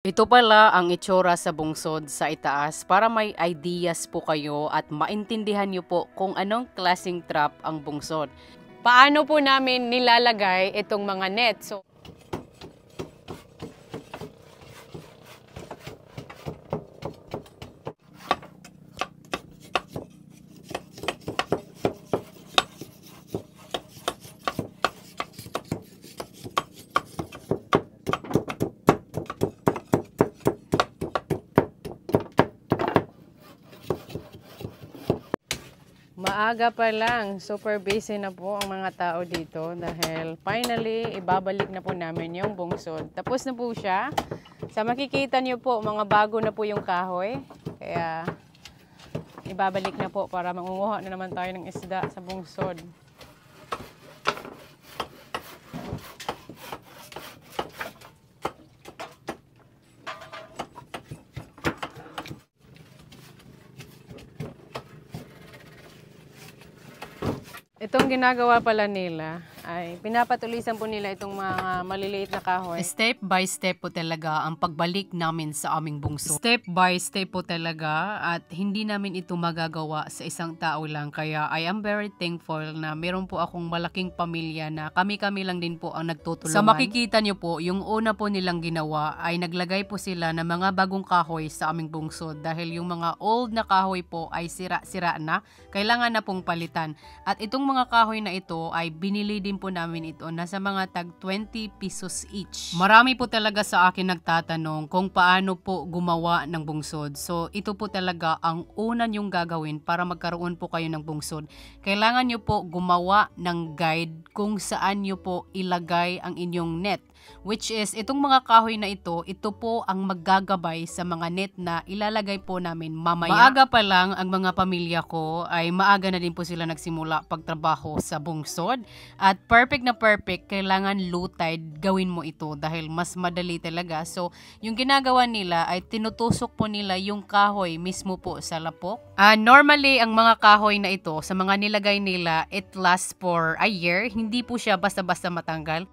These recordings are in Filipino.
Ito pala ang itsura sa bungsod sa itaas para may ideas po kayo at maintindihan nyo po kung anong klaseng trap ang bungsod. Paano po namin nilalagay itong mga net? So, maaga pa lang, super busy na po ang mga tao dito dahil finally, ibabalik na po namin yung bungsod. Tapos na po siya. Sa makikita nyo po, mga bago na po yung kahoy. Kaya, ibabalik na po para mangunguha na naman tayo ng isda sa bungsod. Itong ginagawa pala nila ay pinapatulisan po nila itong mga maliliit na kahoy. Step by step po talaga ang pagbalik namin sa aming bungsod. Step by step po talaga at hindi namin ito magagawa sa isang tao lang. Kaya I am very thankful na meron po akong malaking pamilya na kami-kami lang din po ang nagtutulungan. Sa makikita nyo po, yung una po nilang ginawa ay naglagay po sila ng mga bagong kahoy sa aming bungsod. Dahil yung mga old na kahoy po ay sira-sira na, kailangan na pong palitan. At itong mga kahoy na ito ay binili din po namin ito. Nasa mga tag 20 pesos each. Marami po talaga sa akin nagtatanong kung paano po gumawa ng bungsod. So ito po talaga ang una nyong gagawin para magkaroon po kayo ng bungsod. Kailangan nyo po gumawa ng guide kung saan nyo po ilagay ang inyong net. Which is, itong mga kahoy na ito po ang maggagabay sa mga net na ilalagay po namin mamaya. Maaga pa lang ang mga pamilya ko ay maaga na din po sila nagsimula pagtrabaho sa bungsod. At perfect na perfect, kailangan low tide gawin mo ito dahil mas madali talaga. So, yung ginagawa nila ay tinutusok po nila yung kahoy mismo po sa lapok. Normally, ang mga kahoy na ito, sa mga nilagay nila, it lasts for a year. Hindi po siya basta-basta matanggal.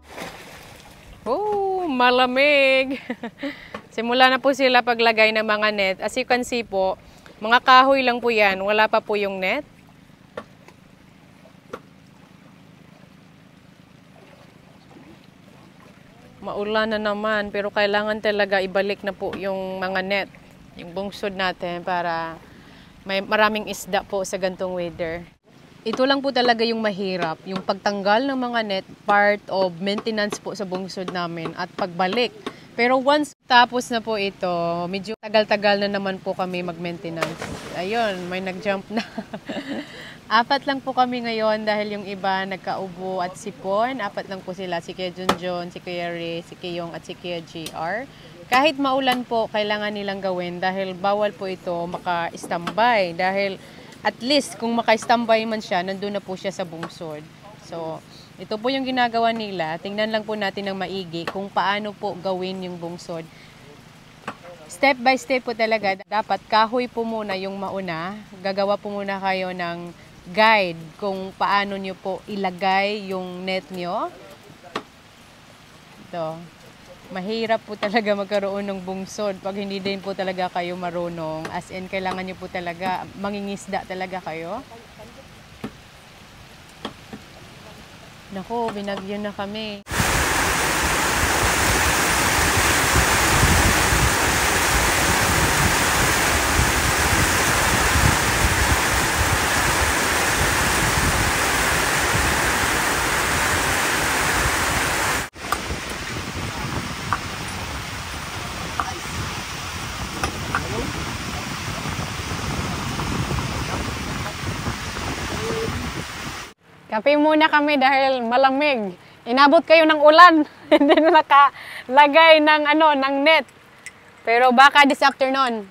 Oh, malamig! Simula na po sila paglagay ng mga net. As you can see po, mga kahoy lang po yan. Wala pa po yung net. Maulan na naman, pero kailangan talaga ibalik na po yung mga net, yung bungsod natin para may maraming isda po sa gantong weather. Ito lang po talaga yung mahirap, yung pagtanggal ng mga net, part of maintenance po sa bungsod namin at pagbalik. Pero once tapos na po ito, medyo tagal-tagal na naman po kami mag-maintenance. Ayun, may nag-jump na. 4 lang po kami ngayon dahil yung iba nagkaubo at sipon. 4 lang po sila, si Kuya Junjun, si Kuya Ray, si Kiyong at si Kuya GR. Kahit maulan po, kailangan nilang gawin dahil bawal po ito maka-standby. Dahil at least kung maka-standby man siya, nandun na po siya sa bungsod. So, ito po yung ginagawa nila. Tingnan lang po natin ng maigi kung paano po gawin yung bungsod. Step by step po talaga. Dapat kahoy po muna yung mauna. Gagawa po muna kayo ng guide kung paano nyo po ilagay yung net nyo. Ito. Mahirap po talaga magkaroon ng bungsod pag hindi din po talaga kayo marunong. As in, kailangan nyo po talaga, mangingisda talaga kayo. Naku, binagyo na kami. Kape muna kami dahil malamig. Inabot kayo ng ulan. Hindi na nakalagay ng net. Pero baka this afternoon.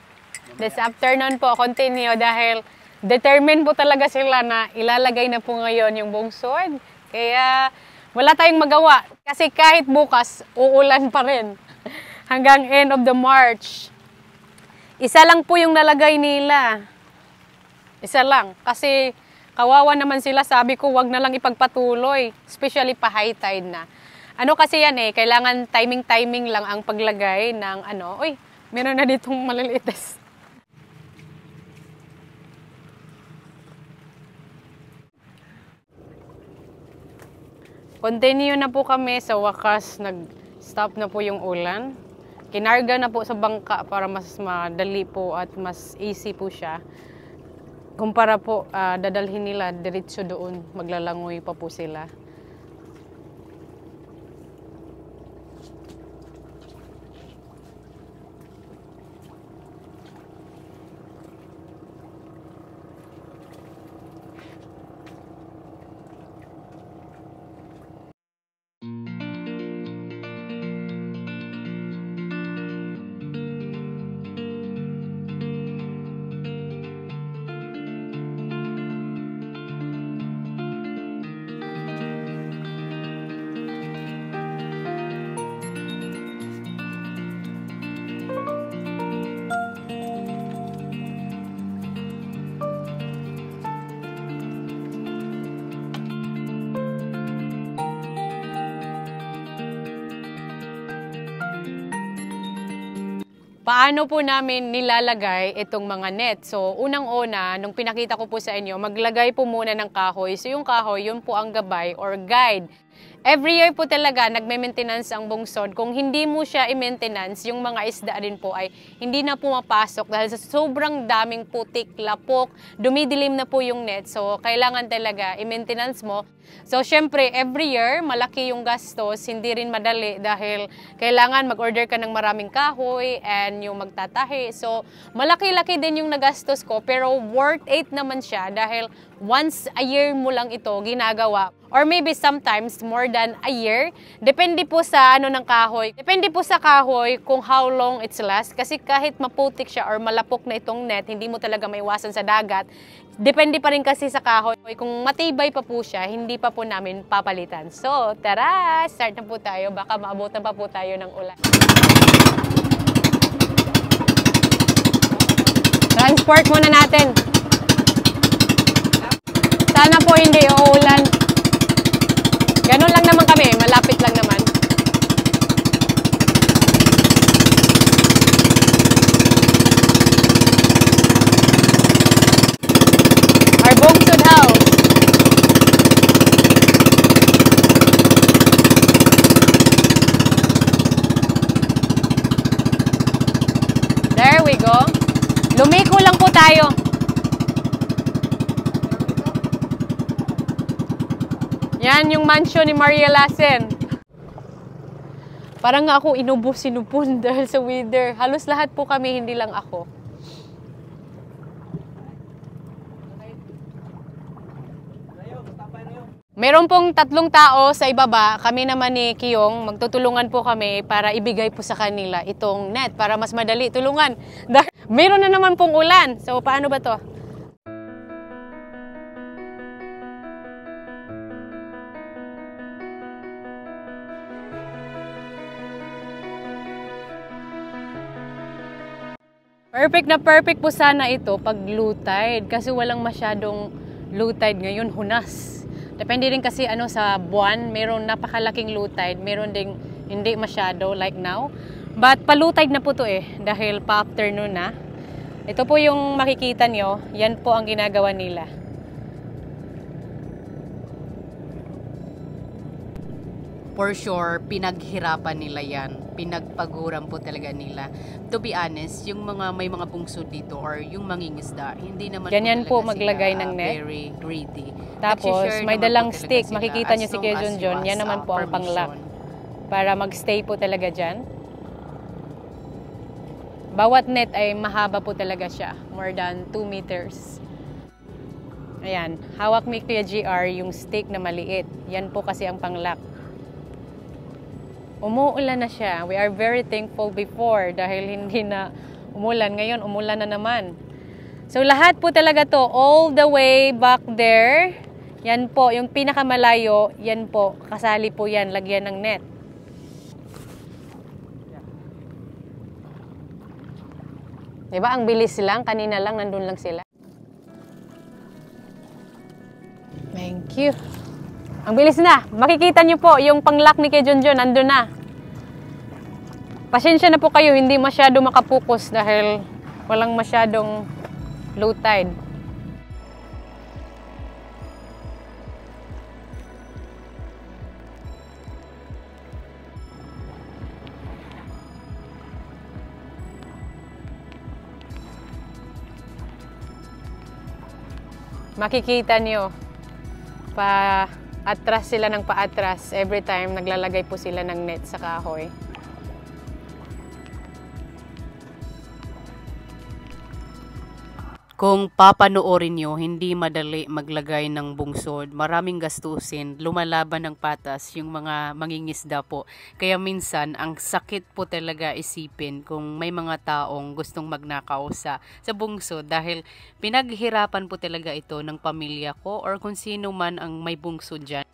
This afternoon po, continue dahil determined po talaga sila na ilalagay na po ngayon yung bungsod. Kaya wala tayong magawa. Kasi kahit bukas, uulan pa rin. Hanggang end of the March. Isa lang po yung nalagay nila. Isa lang. Kasi kawawa naman sila, sabi ko, wag na lang ipagpatuloy, especially pa high tide na. Ano kasi yan eh, kailangan timing-timing lang ang paglagay ng ano. Uy, meron na ditong maliliites. Continue na po kami, sa wakas nag-stop na po yung ulan. Kinarga na po sa bangka para mas madali po at mas easy po siya. Kumpara po, dadalhin nila diretso doon, maglalangoy pa po sila. Paano po namin nilalagay itong mga net? So, unang-una, nung pinakita ko po sa inyo, maglagay po muna ng kahoy. So, yung kahoy, yun po ang gabay or guide. Every year po talaga, nagme-maintenance ang bungsod. Kung hindi mo siya i-maintenance, yung mga isda rin po ay hindi na pumapasok dahil sa sobrang daming putik, lapok, dumidilim na po yung net. So, kailangan talaga i-maintenance mo. So, syempre, every year, malaki yung gastos, hindi rin madali dahil kailangan mag-order ka ng maraming kahoy and yung magtatahi. So, malaki-laki din yung nagastos ko, pero worth it naman siya dahil once a year mo lang ito ginagawa. Or maybe sometimes more than a year. Depende po sa ano ng kahoy. Depende po sa kahoy kung how long it's last. Kasi kahit maputik siya or malapok na itong net, hindi mo talaga maiwasan sa dagat. Depende pa rin kasi sa kahoy. Kung matibay pa po siya, hindi pa po namin papalitan. So, tara! Start na po tayo. Baka maabutan pa po tayo ng ulan. Transport muna natin. Sana po hindi uulan. Ganun lang naman kami. Malapit lang naman. Our bungsod house. There we go. Lumiko lang po tayo. Yan yung mansion ni Maria Lassen. Parang nga ako inubos-sinupon dahil sa weather. Halos lahat po kami, hindi lang ako. Meron pong 3 tao sa ibaba. Kami naman ni Kiyong, magtutulungan po kami para ibigay po sa kanila itong net para mas madali tulungan. Meron na naman pong ulan. So, paano ba to? Perfect na perfect po sana ito pag low tide kasi walang masyadong low tide ngayon, hunas. Depende rin kasi ano sa buwan, meron napakalaking low tide, meron ding hindi masyado like now. But pa-low tide na po to dahil pa-afternoon na. Ito po yung makikita nyo, yan po ang ginagawa nila. For sure, pinaghirapan nila yan. Pinagpaguran po talaga nila. To be honest, yung mga may mga bungsod dito or yung mangingisda, hindi naman ganyan po talaga maglagay sila ng net. Very greedy. Tapos may dalang stick. Sila Makikita nyo as si long Kuya as Junjun. you Yan ask, naman po ang panglock. permission. Para magstay po talaga dyan. Bawat net ay mahaba po talaga siya. More than 2 meters. Ayan. Hawak ni Kuya GR yung stick na maliit. Yan po kasi ang panglock. Umuulan na siya. We are very thankful before dahil hindi na umulan. Ngayon, umulan na naman. So, lahat po talaga to, all the way back there, yan po, yung pinakamalayo, yan po, kasali po yan, lagyan ng net. Diba, ang bilis lang, kanina lang, nandun lang sila. Thank you. Ang bilis na. Makikita nyo po, yung pang-lock ni kay Junjun, andun na. Pasensya na po kayo, hindi masyado makapokus dahil walang masyadong low tide. Makikita nyo, pa-atras sila ng pa-atras every time naglalagay po sila ng net sa kahoy. Kung papanoorin nyo, hindi madali maglagay ng bungsod. Maraming gastusin, lumalaban ng patas yung mga mangingisda po. Kaya minsan, ang sakit po talaga isipin kung may mga taong gustong magnakaw sa bungsod. Dahil pinaghirapan po talaga ito ng pamilya ko or kung sino man ang may bungsod dyan.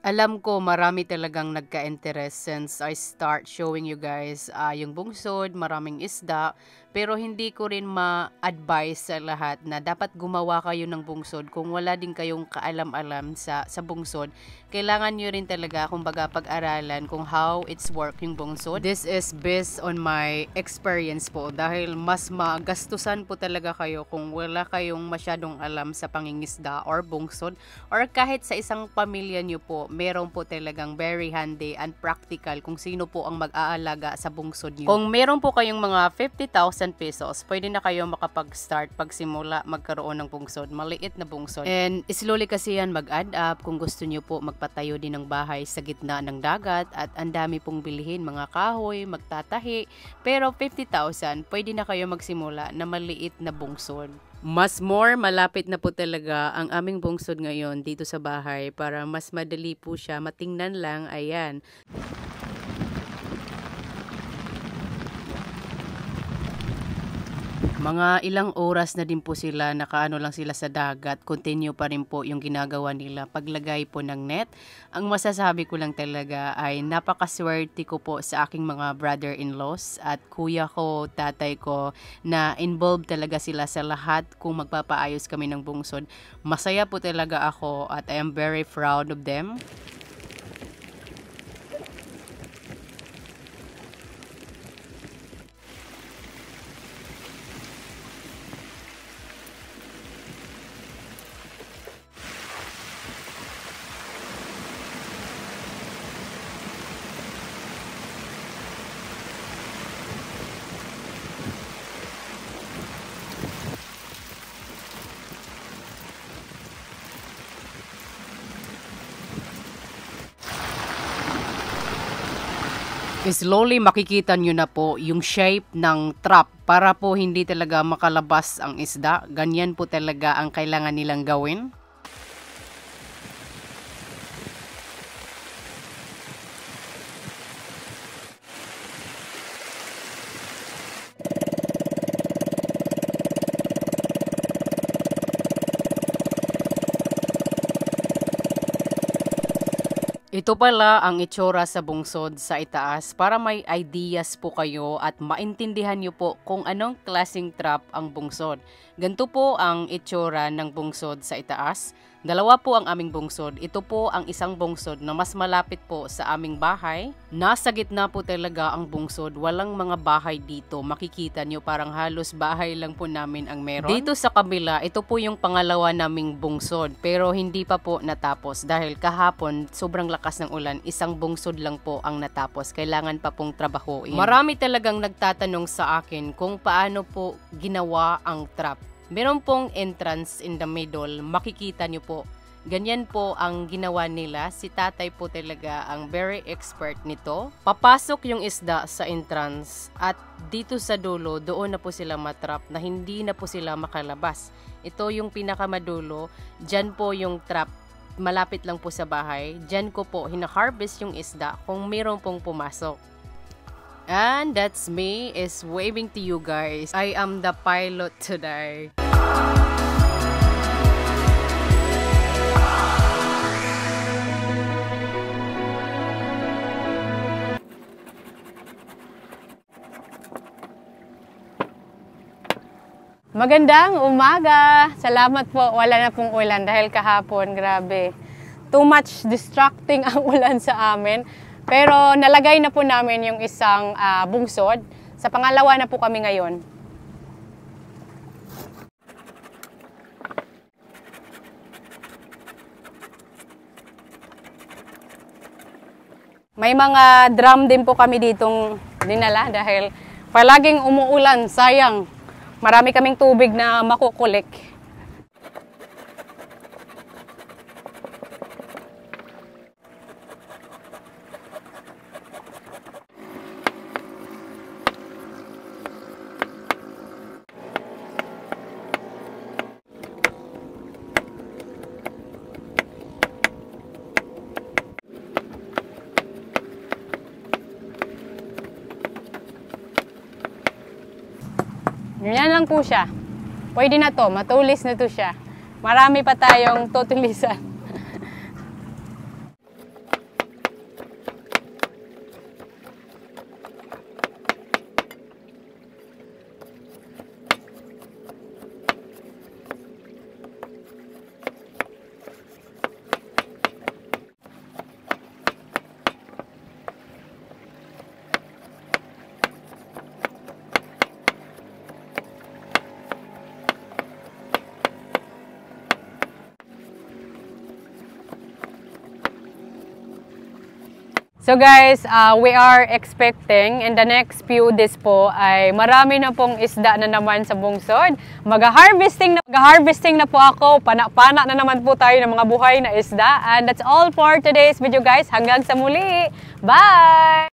Alam ko marami talagang nagka-interest since I start showing you guys yung bungsod, maraming isda. Pero hindi ko rin ma-advise sa lahat na dapat gumawa kayo ng bungsod kung wala din kayong kaalam-alam sa bungsod. Kailangan nyo rin talaga kumbaga pag-aralan kung how it's work yung bungsod. This is based on my experience po dahil mas magastusan po talaga kayo kung wala kayong masyadong alam sa pangingisda or bungsod. Or kahit sa isang pamilya nyo po, meron po talagang very handy and practical kung sino po ang mag-aalaga sa bungsod nyo. Kung meron po kayong mga 50,000 pesos, pwede na kayo makapag-start pagsimula magkaroon ng bungsod, maliit na bungsod. And slowly kasi yan mag-add up kung gusto nyo po magpatayo din ng bahay sa gitna ng dagat at ang dami pong bilihin, mga kahoy, magtatahi. Pero 50,000, pwede na kayo magsimula na maliit na bungsod. Mas malapit na po talaga ang aming bungsod ngayon dito sa bahay para mas madali po siya matingnan lang. Ayan. Mga ilang oras na din po sila, nakaano lang sila sa dagat, continue pa rin po yung ginagawa nila, paglagay po ng net. Ang masasabi ko lang talaga ay napakaswerte ko po sa aking mga brother-in-laws at kuya ko, tatay ko, na involved talaga sila sa lahat kung magpapaayos kami ng bungsod. Masaya po talaga ako at I am very proud of them. Slowly makikita nyo na po yung shape ng trap para po hindi talaga makalabas ang isda. Ganyan po talaga ang kailangan nilang gawin. Ito pala ang itsura sa bungsod sa itaas para may ideas po kayo at maintindihan nyo po kung anong klaseng trap ang bungsod. Ganito po ang itsura ng bungsod sa itaas. Dalawa po ang aming bungsod. Ito po ang isang bungsod na mas malapit po sa aming bahay. Nasa gitna po talaga ang bungsod. Walang mga bahay dito. Makikita nyo parang halos bahay lang po namin ang meron. Dito sa kabila, ito po yung pangalawa naming bungsod. Pero hindi pa po natapos dahil kahapon sobrang lakas ng ulan. Isang bungsod lang po ang natapos. Kailangan pa pong trabahuin. Marami talagang nagtatanong sa akin kung paano po ginawa ang trap. Meron pong entrance in the middle, makikita nyo po. Ganyan po ang ginawa nila. Si tatay po talaga ang very expert nito. Papasok yung isda sa entrance at dito sa dulo, doon na po sila matrap na hindi na po sila makalabas. Ito yung pinakamadulo. Diyan po yung trap. Malapit lang po sa bahay. Diyan ko po hina-harvest yung isda kung meron pong pumasok. And that's me is waving to you guys. I am the pilot today. Magandang umaga! Salamat po, wala na pong ulan dahil kahapon, grabe. Too much distracting ang ulan sa amin. Pero nalagay na po namin yung isang bungsod. Sa pangalawa na po kami ngayon. May mga drum din po kami ditong dinala dahil palaging umuulan, sayang. Marami kaming tubig na makukulik. Ganyan lang po siya. Pwede na to, matulis na to siya. Marami pa tayong tutulisan. So guys, we are expecting in the next few days po ay marami na pong isda na naman sa bungsod. Mag-harvesting na po ako. Pana-pana na naman po tayo ng mga buhay na isda. And that's all for today's video guys. Hanggang sa muli. Bye!